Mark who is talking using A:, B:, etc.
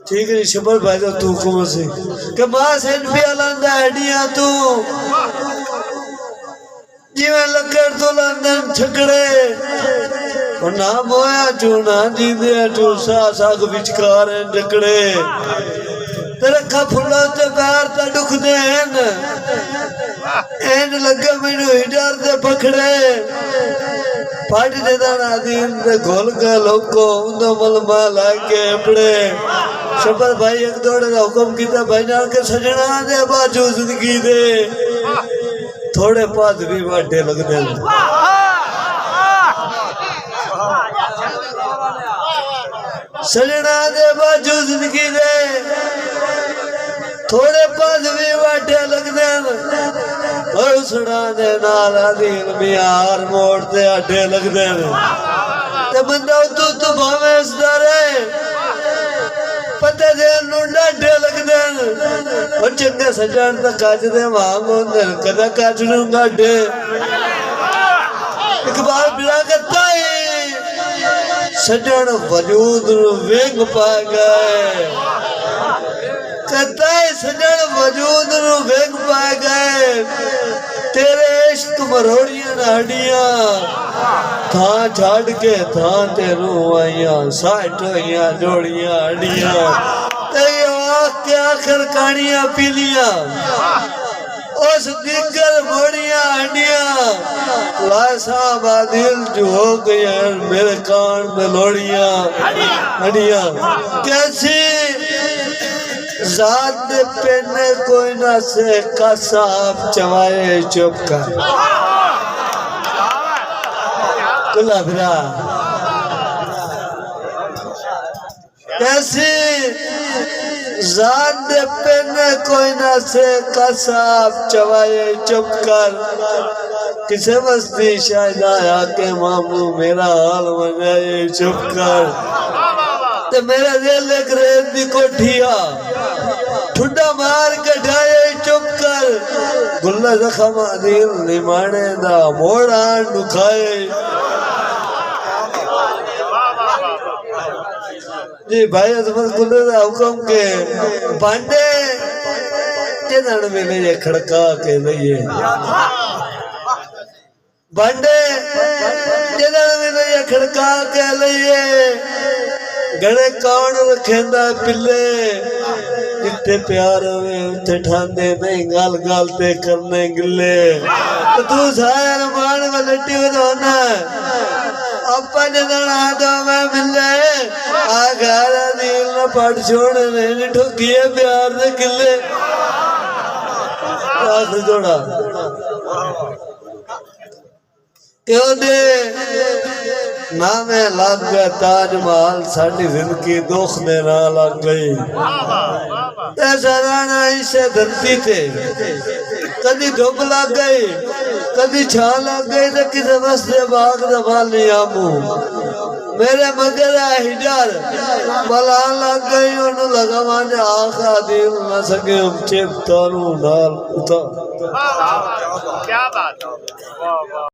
A: ठीक है शबर भाई तो तू को से के मां से भी लांदा हड्डियां तू जीवन लकर तो लंदन छकड़े और ना मोया चूना दी दे तू साग विचकार डकड़े तेरे का फुला ते पैर ता दुख देन एंड लगे मैनू हिडर दे पकड़े पार्टी दे दाना दिन दे घोल के लोको उंदो मलमा लाके अपड़े शबर भाई एक दौड़े का हुक्म कीता भाई नाल के सजना दे बाजू जिंदगी दे थोड़े पाद भी वाटे लगदे सजना दे बाजू जिंदगी दे थोड़े पाद भी वाटे लगदे और सुना दे नाल आदीन बिहार मोड़ ते आटे लगदे ते बंदा तू भावे सदारे पता दे डाढे लगदे और चंगे सजन तक काज दे वांग होंदे कदा काज नू गाडे एक बार बिला करता सजन वजूद नू वेंग पा गए कहता है सजन वजूद नू वेंग पा गए तेरे इश्क मरोड़ियां हड्डियां था छाड़ के था तेरू आइया साठ होइया जोड़ियां हड्डियां के आखिर कहानियां पीलियां उस दिगर मोड़ियां हड्डियां लाशा बादिल जो हो गया मेरे कान में लोड़ियां हड्डियां कैसी जात पेने कोई ना से कसाब चवाए चुप कर कुला फिरा कैसी जात पेने कोई ना से कसाब चवाए चुप कर किसे बस्ती शायद आया के मामू मेरा हाल मनाए चुप कर ते मेरा दिल एक रेत दी कोठिया ठुड्डा मार के ढाए चुप कर गुल्ला जखम दिल निमाने दा मोड़ा दुखाए जी भाई अजमत गुल्ले दा हुक्म के भांडे जिधन मिले ये खड़का के लइए भांडे जिधन मिले ये खड़का के लइए गड़े कौन रखेंदा पिले जिथे प्यार होवे उथे ठांदे नहीं गाल गाल ते करने गिले तो तू सायर मान वलटी वदोना अपन जदना तो मैं मिले आ घर दिल न पड़ छोड़ने ने ठोकिए प्यार दे किले हाथ जोड़ा क्यों दे ना मैं लग गया ताजमहल साड़ी जिंदगी दुख ने ना लग गई ऐसा राना इसे धरती थे कभी धुप लग गई कभी छा लग गई तो किसी बस्ते बाग दफा लिया मुंह मेरे मगर हिजर बला लग गई उन्होंने लगा माने आखा दिल न सके चिप तारू नाल उता क्या बात